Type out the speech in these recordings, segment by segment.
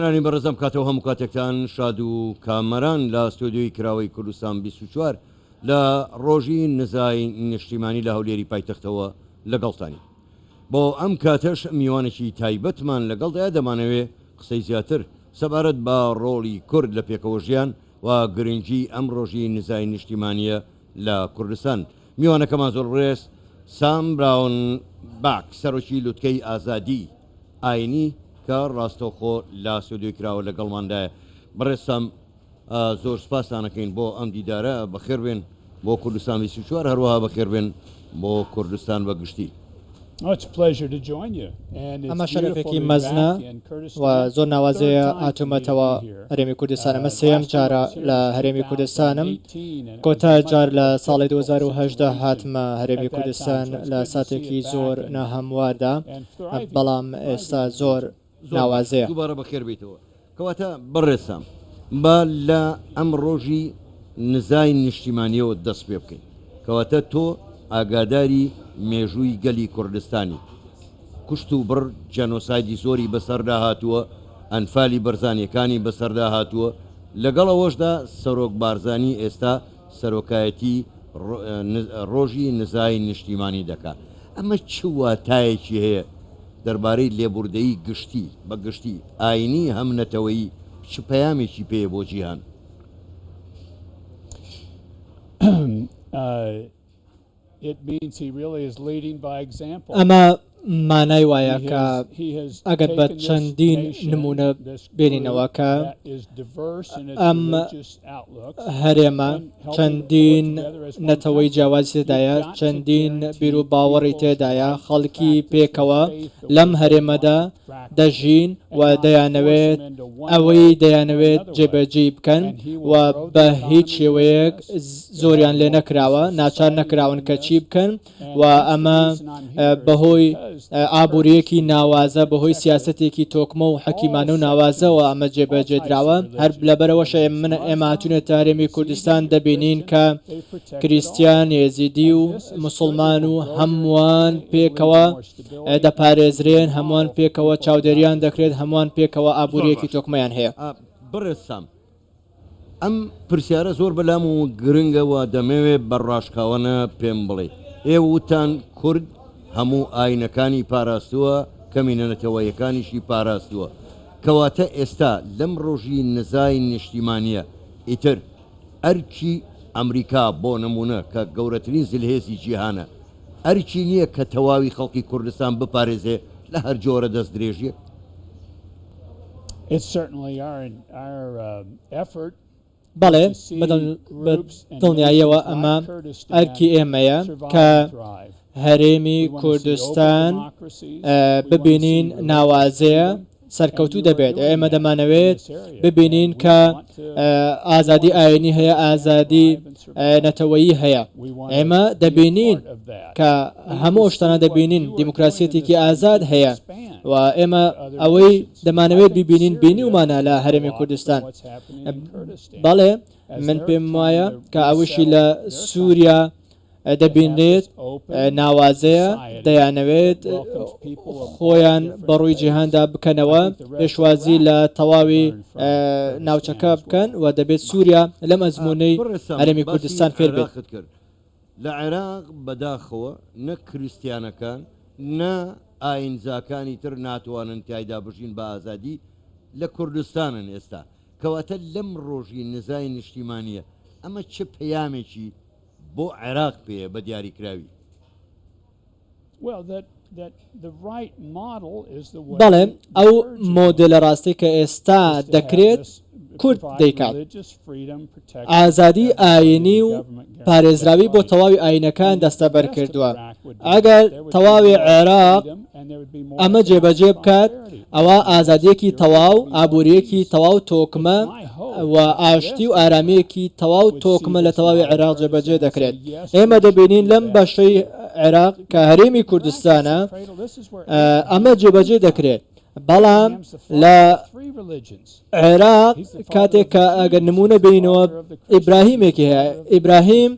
نانی بەڕێزم کاتەوە هەموو کاتێکتان شاد و کامەران لە ستۆدیۆی کراوەی کوردستان 24 لە ڕۆژی نزای نیشتیمانی لە هەولێری پایتەختەوە لەگەڵتانی بۆ ئەم کاتەش میوانێکی تایبەتمان لەگەڵدایە دەمانەوێ قسەی زیاتر سەبارەت بە ڕۆڵی کورد لە پێکەوە ژیان و گرنگی ئەم ڕۆژی نزای نیشتیمانیە لە کوردستان. میوانەکەمان زۆر ڕێز سام براون باک سەرۆکی لوتکەی ئازادی ئاینی کە ڕاستەوخۆ لە سودۆی کراوە لەگەڵماندایە. بەڕێستم زۆر سپاسانەکەین بۆ ئەم دیدارە بەخێربێن بۆ کوردستان 24 هەروەها بەخێربێن بۆ کوردستان بەگشتی. ئەمە شەرەفێکی مەزنە و زۆر ناوازەیە هاتوومەتەوە هەرێمی کوردستان. ئەمە سێەم جارە لە هەرێمی کوردستانم، کۆتا جار لە ساڵی 2018 هاتمە هەرێمی کوردستان لە ساتێکی زۆر ناهەمواردا، بەڵام ئێستا زۆر ناوازەیە. دووبارە بەخێر بیتەوە. کەواتە بەڕێسام با لە ئەم ڕۆژی نزای نیشتیمانیەوە دەست پێ بکەین. کەواتە تۆ ئاگاداری مێژووی گەلی کوردستانی کوشت و بڕ جەنۆسایدی زۆری بەسەردا هاتووە، ئەنفالی بەرزانیەکانی بەسەردا هاتووە، لەگەڵەوەشدا سەرۆک بارزانی ئێستا سەرۆکایەتی ڕۆژی نزای نیشتیمانی دەکات. ئەمە چ واتایەکی هەیە دەربارەی لێبوردەیی گشتی بە گشتی ئاینی هەم نەتەوەیی چ پەیامێکی پێیە بۆ جیهان؟ ئەمە مانای وایە کە ئەگەر بە چەندین نمونە بێنینەوە کە ئەم هەرێمە چەندین نەتەوەی جیاوازی تێدایە، چەندین بیر و باوەڕی تێدایە، خەڵکی پێکەوە لەم هەرێمەدا دەژین و دەیانەوێت ئەوەی دەیانەوێت جێبەجێ بکەن و بە هیچ شێوەیەک زۆریان لێ نەکراوە، ناچار نەکراون کە چی بکەن و ئەمە بەهۆی ئابوووریەکی ناوازە، بەهۆی سیاسەتێکی تۆکمە و حەکیمانە و ناوازەوە ئەمە جێبەجێدراوە. هەر لەبەرەوەش ئێمە هاتوونێتە هەرێمی کوردستان دەبینین کە کریستیان، یێزیدی و موسڵمان و هەمووان پێکەوە دەپارێزرێن، هەمووان پێکەوە چاودێریان دەکرێت، هەمووان پێکەوە ئابوووریەکی تۆکمەیان هەیە. بڕێستام ئەم پرسیارە زۆر بەلام و گرنگەوە دەمەوێت بەڕاشکاوانە پێم بڵێ. ئێوە وتان کورد هەموو ئاینەکانی پاراستووە، کەمینەتەوەیەکانیشی پاراستووە، کەواتە ئێستا لەم ڕۆژی نزای نیشتیمانیە ئیتر ئەرکی ئەمریکا بۆ نمونە کە گەورەترین زلهێزی جیهانە ئەرکی نییە کە تەواوی خەڵکی کوردستان بپارێزێ لە هەر جۆرە دەست درێژیە؟ بەڵێ بەدڵنیاییەوە ئەمە ئەرکی ئێمەیە کە هەرێمی کوردستان ببینین ناوازەیە سەرکەوتوو دەبێت. ئێمە دەمانەوێت ببینین کە ئازادی ئاینی هەیە، ئازادی نەتەوەیی هەیە. ئێمە دەبینین کە هەموو شتانە دەبینین دیموکراسیەتێکی ئازاد هەیە و ئێمە ئەوەی دەمانەوێت ببینین بینی ومانە لە هەرێمی کوردستان. بەڵێ من پێم وایە کە ئەوشی لە سووریا دەبینرێت ناوازەیە، دەیانەوێت خۆیان بەڕووی جیهاندا بکەنەوە، پێشوازی لە تەواوی ناوچەکە بکەن و دەبێت سووریا لەم ئەزموونەی هەرێمی کوردستان فێر بێت. لە عێراق بەداخەوە نە کریستیانەکان نە ئاینزاکانی تر ناتوانن تایدا بژین بە ئازادی لە کوردستانن ئێستا. کەواتە لەم ڕۆژی نزای نیشتیمانیە ئەمە چه پەیامێکی بۆ عێراق پێ بە دیاریکراوی؟ بەڵێ ئەو مۆدلە ڕاستی کە ئێستا دەکرێت کورد دەیکات. ئازادی ئاینی و پارێزراوی بۆ تەواوی ئاینەکان دەستەبەر کردووە. ئەگەر تەواوی عێراق ئەمە جێبەجێ بکات، ئەوە ئازادیەکی تەواو، ئابوووریەکی تەواو تۆکمە و ئاشتی و ئارامەیەکی تەواو تۆکمە لە تەواوی عێراق جێبەجێ دەکرێت. ئێمە دەبینین لەم بەشەی عێراق کە هەرێمی کوردستانە ئەمە جێبەجێ دەکرێت. بەڵام لە عێراق کاتێک کە ئەگەر نمونە بینەوە ئیبراهیمێکی هەیە، ئیبراهیم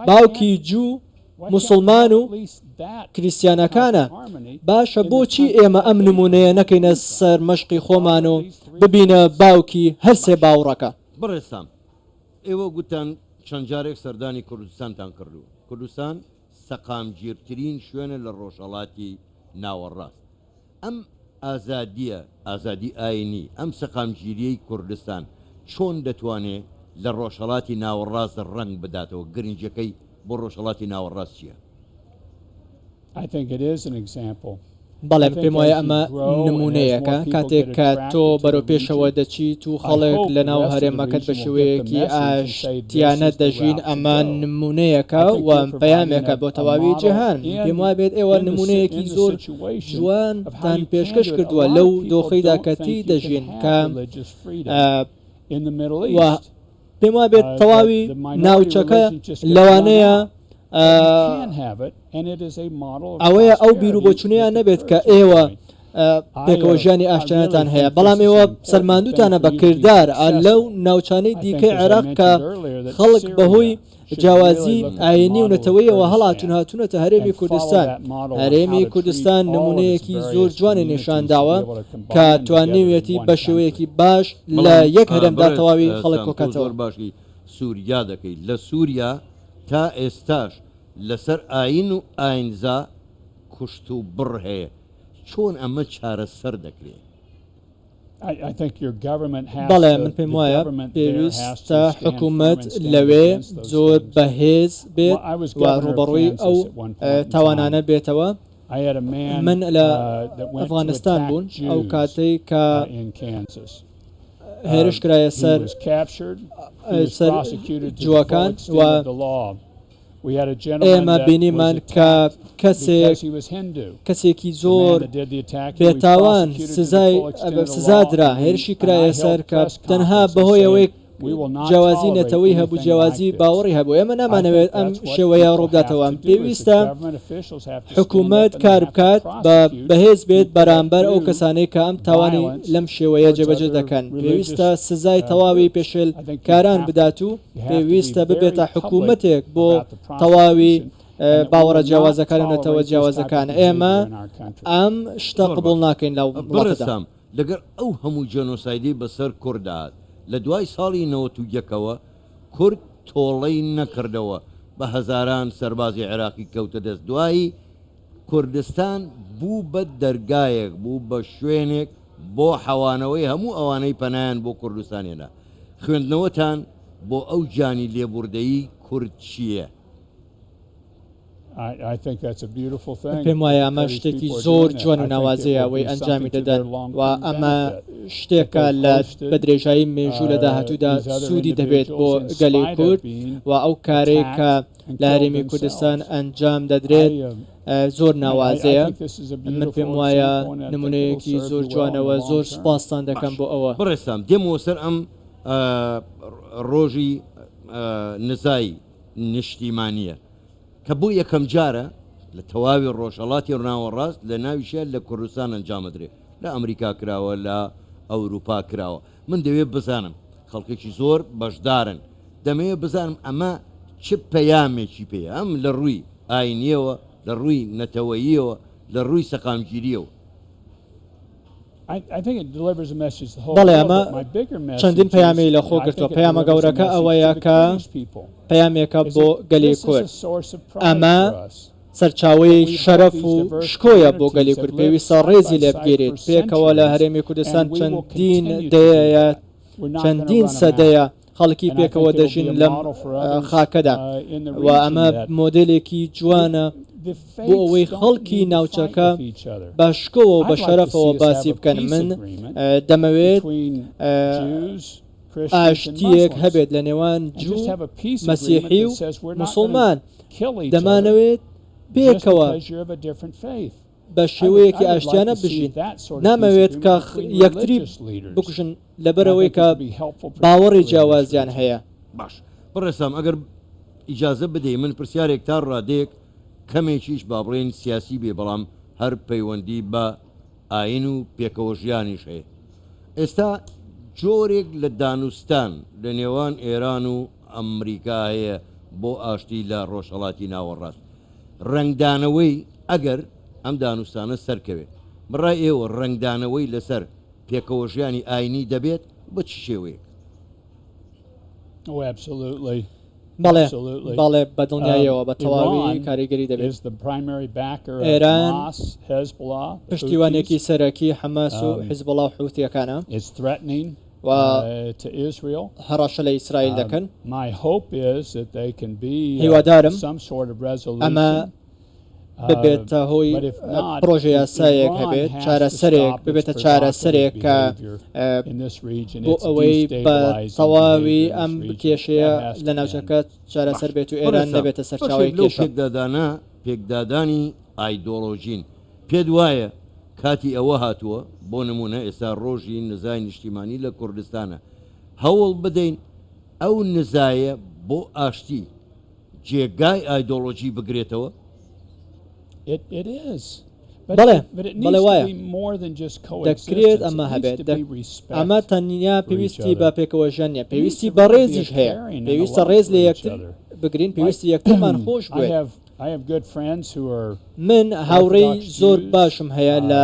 باوکی جوو موسڵمان و کریسیانەکانە باشە بۆچی ئێمە ئەم نمونەیە نەکەینە سەر مەشقی خۆمان و ببینە باوکی هەرسێ باوڕەکە. بڕێستام ئێوە گوتان چەند جارێک سەردانی کوردستانتان کردو. کوردستان سەقامگیرترین شوێنە لە ڕۆژهەڵاتی ناوەڕاست. ئەم ئازادیە ئازادی ئاینی ئەم سەقامگیریەی کوردستان چۆن دەتوانێت لە ڕۆژهەڵاتی ناوەڕاست ڕنگ بداتەوە؟ گرنجەکەی بۆ ڕۆژهەڵاتی ناوەڕاست چییە؟ بەڵێ پێم وایە ئەمە نمونەیەکە کاتێک کە تۆ بەرەوپێشەوە دەچیت و خەڵک لە ناو هەرێمەکەت بە شێوەیەکی ئاشتیانە دەژین ئەمە نمونەیەکە و پەیامێکە بۆ تەواوی جیهان. پێم وایە بێت ئێوە نمونەیەکی زۆر جوانتان پێشکەش کردووە لەو دۆخەیدا کەتی دەژین کە پێم وایە بێت تەواوی ناوچەکە لەوانەیە ئەوەیە ئەو بیر و بۆچونەیان نەبێت کە ئێوە پێکەوە ژیانی ئاشتیانەتان هەیە، بەڵام ئێوە سەرماندووتانە بە کردار لەو ناوچانەی دیکەی عێراق کە خەڵک بەهۆی جیاوازی ئاینی و نەتەوەیەوە هەڵاتون هاتوونەتە هەرێمی کوردستان. هەرێمی کوردستان نمونەیەکی زۆر جوانی نیشانداوە کە توانێوێتی بە شێوەیەکی باش لە یەک هەرێمدا تەواوی خەڵک کۆکاتەوە. باشی سووریا دەکەیت لە سووریا تا ئێستاش لەسەر ئاین و ئاینزا کوشت و بڕ هەیە. چۆن ئەمە چارەسەر دەکرێت؟ بەڵێ من پێم وایە پێویستە حکوومەت لەوێ زۆر بەهێز بێت و ڕوبەڕووی ئەو تاوانانە بێتەوە. من لە ئەفغانستان بوون ئەو کاتەی کە هێرش کرایە سەر جووەکان و ئێمە بینیمان کە کەسێکی زۆر بێتاوان سزادرا هێرشی کرایە سەر کە تەنها بەهۆیەوەی جیاوازی نەتەوەی هەبوو جیاوازی باوەڕی هەبوو. ئێمە نامانەوێت ئەم شێوەیە ڕووداتەوە. پێویستە حکوومەت کار بکات بە بەهێز بێت بەرامبەر ئەو کەسانەی کە ئەم تاوانی لەم شێوەیە جێبەجێ دەکەن. پێویستە سزای تەواوی پێشل کاران بدات و پێویستە ببێتە حکوومەتێک بۆ تەواوی باوەڕە جیاوازەکان و نەتەوە جیاوازەکان. ئێمە ئەم شتە قبوڵ ناکەین لەو وڵاتەدا. لەگەر ئەو هەموو جەنۆسایدی بەسەر کوردات لە دوای ساڵی 91ەوە کورد تۆڵەی نەکردەوە بە هەزاران سەربازی عێراقی کەوتە دەست. دوایی کوردستان بوو بە دەرگایەک بوو بە شوێنێک بۆ حەوانەوەی هەموو ئەوانەی پەنایان بۆ کوردستانێنە. خوێندنەوەتان بۆ ئەو جانی لێبوردەیی کورد چییە؟ پێم وایە ئەمە شتێکی زۆر جوان و ناوازەیە ئەوەی ئەنجامی دەدەن و ئەمە شتێکە لە بە درێژایی مێژوو لە داهاتوودا سوودی دەبێت بۆ گەلی کورد و ئەو کارێک کە لە هەرێمی کوردستان ئەنجام دەدرێت زۆر ناوازەیە. من پێم وایە نمونەیەکی زۆر جوانەوە. زۆر سوپاسان دەکەم بۆ ئەوە. بڕێستام دێمەوە سەر ئەم ڕۆژی نزای نیشتیمانیە کە بۆ یەکەم جارە لە تەواوی ڕۆژهەڵاتی ڕناوەڕاست لە ناویشە لە کوردستان ئەنجامەدرێت. لە ئەمریکا کراوە لە ئەوروپا کراوە. من دەوێت بزانم خەڵکێکی زۆر بەشدارن دەمەوێت بزانم ئەمە چ پەیامێکی پێە ئەم لە ڕووی ئاینیەوە لە ڕووی نەتەوەییەوە لە ڕووی سەقامگیریەوە. بەڵێ ئەمە چەندین پەیامی لە خۆ گرتووە. پەیامە گەورەکە ئەوەیە کە پەیامێکە بۆ گەلی کورد. ئەمە سەرچاوەی شەرەف و شکۆیە بۆ گەلی کورد. پێویستە ڕێزی لێ بگیرێت. پێکەوە لە هەرێمی کوردستان چەندین سەدەیە خەڵکی پێکەوە دەژین لەم خاکەدا و ئەمە مۆدلێکی جوانە بۆ ئەوەی خەڵکی ناوچەکە بە شکۆوە و بە شەرەفەوە باسی بکەن. من دەمەوێت ئاشتیەک هەبێت لە نێوان جوو مەسیحی و موسڵمان. دەمانەوێت پێکەوە بە شێوەیەکی ئاشتیانە بژین. نامەوێت کە یەکتری بکوشن لەبەرەوەی کە باوەڕی جیاوازیان هەیە. باش بڕێسام ئەگەر ئیجازە بدەی من پرسیارێک تا ڕادێک کەمێکیش با بڵێن سیاسی بێ بەڵام هەر پەیوەندی بە ئاین و پێکەوە ژیانیش هەیە. ئێستا جۆرێک لە دانوستان لە نێوان ئێران و ئەمریکا هەیە بۆ ئاشتی لە ڕۆژهەڵاتی ناوەڕاست. ڕنگدانەوەی ئەگەر ئەم دانوستانە سەرکەوێت بڕای ئێوە ڕنگدانەوەی لەسەر پێکەوە ژیانی ئاینی دەبێت بە چ شێوەیەک؟ بەڵێ بەڵێ بە دڵنیایەوە بە تەواوی کاریگەری دەبێت. ئێران پشتیوانێکی سەرەکی حەماس و حیزبوڵا و حوتیەکانە و هەڕەشە لە ئیسرائیل دەکەن. هیوادارم ئەمە ببێتە هۆی پرۆژە یاسایەک هەبێت چارەسەرێک ببێتە چارەسەرێک کە بۆ ئەوەی بە تەواوی ئەم کێشەیە لە ناوچەکە چارەسەر بێت و ئێران نەبێتە سەرچاوی کێشە. پێکدادانی ئایدۆڵۆژین پێت وایە کاتی ئەوە هاتووە بۆ نمونە ئێستا ڕۆژی نزای نیشتیمانی لە کوردستانە هەوڵ بدەین ئەو نزایە بۆ ئاشتی جێگای ئایدۆڵۆژی بگرێتەوە؟ بەڵێ بەڵێ وایە دەکرێت ئەمە هەبێت ئەمە تەنیا پێویستی بە پێکەوە ژەنیە پێویستی بە ڕێزیش هەیە پێویستە ڕێز لە یەکتر بگرین پێویستی یەکترمان خۆش بێت. من هاوڕێی زۆر باشم هەیە لە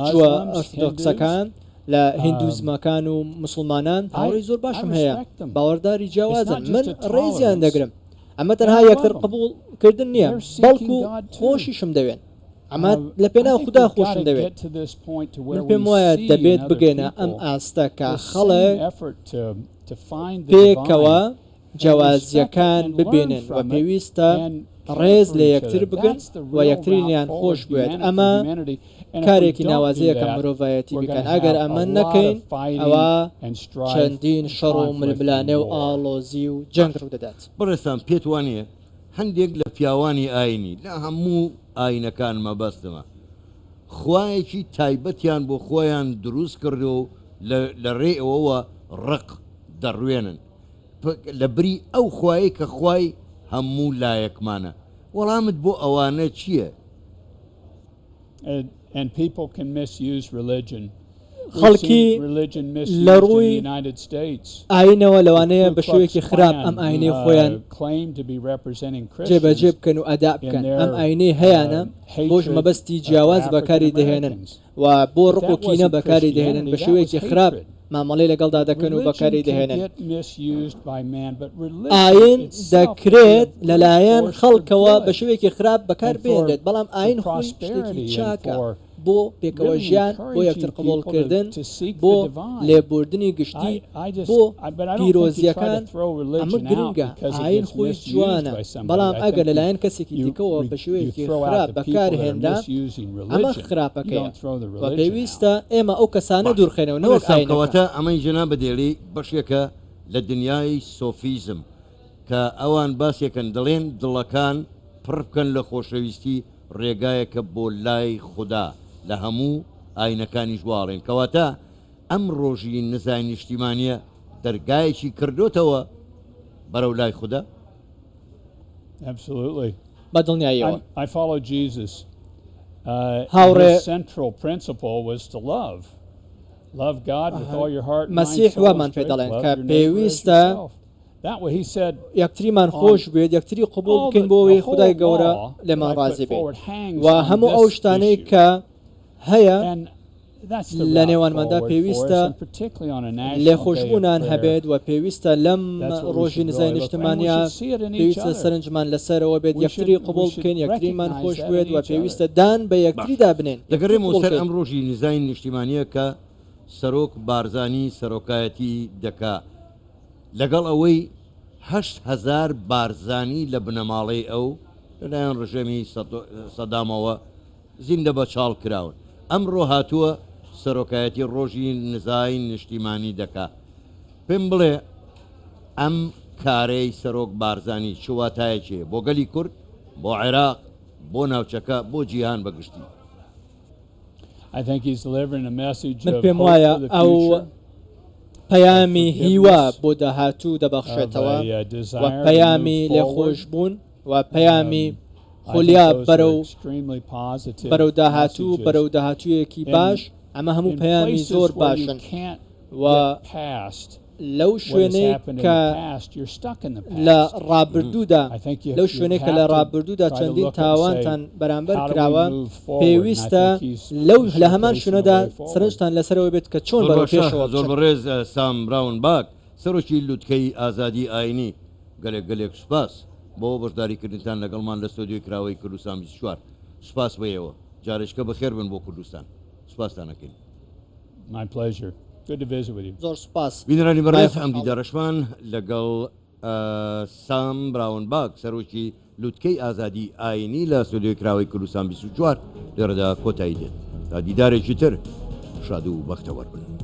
جووە ئۆرتۆدۆکسەکان لە هیندوزمەکان و مسلمانان هاوڕێی زۆر باشم هەیە باوەڕداری جیاوازن من ڕێزیان دەگرم ئەمە تەنها یەکتر قبولکردن نییە بەڵکو خۆشیشم دەوێن ئەمە لە پێناو خوددا خۆشم دەوێت من پێم وایە دەبێت بگەێنە ئەم ئاستە کە خەڵک پێکەوە جیاوازیەکان ببێنن و پێویستە ڕێز لە یەکتر بگن و یەکترینیان خۆش بێت ئەمە کارێکی ناوازەیە کە مرۆڤایەتی بکەن ئەگەر ئەمە نەکەین ئەوە چەندین شەڕ و ململانێ و ئاڵۆزی و جەنگ ڕوو دەدات. بڕێستان پێت وانە هەندێک لە پیاوانی ئاینی لە هەموو ئاینەکان مەبەستمە خوایەکی تایبەتیان بۆ خۆیان دروست کردو و لە ڕێ ئەوەوە ڕق دەڕوێنن لە بری ئەو خوایی کە خوای هەموو لایەکمانە وەڵامت بۆ ئەوانە چییە؟ خەڵکی لە ڕووی ئاینەوە لەوانەیە بە شێوەیەکی خراپ ئەم ئاینەی خۆیان جێبەجێ بکەن و ئەدا بکەن ئەم ئاینەی هەیەە بۆش مەبەستی جیاواز بەکاری دەهێنن و بۆ ڕقوکینە بەکاری دەهێنن بە شێوەیەکی خراپ مامەڵی لەگەڵدا دەکەن و بەکاری دەهێنن. ئاین دەکرێت لەلایەن خەڵکەوە بە شێوەیەکی خراپ بەکار بێنرێت بەڵام ئاین خۆی شتێکی چاکە بۆ پێکەوە ژیان بۆ یەکتر قبولکردن بۆ لێبوردنی گشتی بۆ پیرۆزیەکان ئەمە گرنگە ئاین خۆی جوانە بەڵام ئەگەر لەلایەن کەسێکی دیکەوە بە شێوەیەکی خراپ بەکار هێنرا ئەمە خراپەکەیە و پێویستە ئێمە ئەو کەسانە دوورخێنەوە نەوەک ئاینەوەتە ئەمەی جنا بەدێڵی بەشێکە لە دنیای سۆفیزم کە ئەوان باسێکن دەڵێن دڵەکان پڕ بکەن لە خۆشەویستی ڕێگایەکە بۆ لای خوددا لە هەموو ئاینەکانی ژواڵێن کەواتە ئەم ڕۆژی نزای نیشتیمانیە دەرگایەکی کردوتەوە بەرەو لای خوددا؟ بە دڵنیاییەوە هاوڕێ مەسیح وامان پێ دەڵێن کە پێویستە یەکتریمان خۆش بێت یەکتری قبول بکەین بۆەوەی خودای گەورە لێمان ڕازی بێت و هەموو ئەو شتانەی کە هەیە لە نێوانماندا پێویستە لێخۆشبوونان هەبێت و پێویستە لەم ڕۆژی نزای نیشتمانیا پێویستە سەرنجمان لەسەرەوە بێت یەکتری قبول بکەین یەکتریمان خۆش بێت و پێویستە دان بە یەکتریدا بنێن. دەگەڕێمەوە سەر ئەم ڕۆژی نزای نیشتیمانیە کە سەرۆک بارزانی سەرۆکایەتی دەکا لەگەڵ ئەوەی 8,000 بارزانی لە بنەماڵەی ئەو لەلایەن ڕژەمی سەدامەوە زیندە بە چاڵ کراون ئەمڕۆ هاتووە سەرۆکایەتی ڕۆژی نزای نیشتیمانی دەکا پێم بڵێ ئەم کارەی سەرۆک بارزانی چواتایەکێ بۆ گەلی کورد بۆ عێراق بۆ ناوچەکە بۆ جیهان بەگشتی؟ من پێم وایە ئەو پەیامی هیوا بۆ داهاتوو دەبەخشێتەوە و پەیامی لێخۆشبوون و پەیامی خولیا بەرەو داهاتوو بەرەو داهاتوویەکی باش ئەمە هەموو پەیامی زۆر باشن و لەو شوێنەی کە لە ڕابردوودا لەو شوێنەی کە لە ڕابردوودا چەندین تاوانتان بەرامبەر کراوە پێویستە لەو لە هەمان شوێنەدا سەرنجتان لەسەرەوە بێت کە چۆن بەرەو پێشەوە زۆر بەڕێز سام براون باک سەرۆکی لوتکەی ئازادی ئاینی گەلێک سوپاس بۆ بەشداریکردنتان لەگەڵمان لە ستۆدیۆی کراوەی کوردستان 24 سوپاس بەیەوە جارێشکە بەخێر بن بۆ کوردستان سوپاستانەکەین. My pleasure. Good to visit with you. زۆر سوپاس. بینەرانی بەڕێز ئەم دیدارەشمان لەگەڵ سام براون باک سەرۆکی لوتکەی ئازادی ئاینی لە ستۆدیۆی کراوەی کوردستان 24 لێرەدا کۆتایی دێت تا دیدارێکی تر شاد و بەختەوەر بن.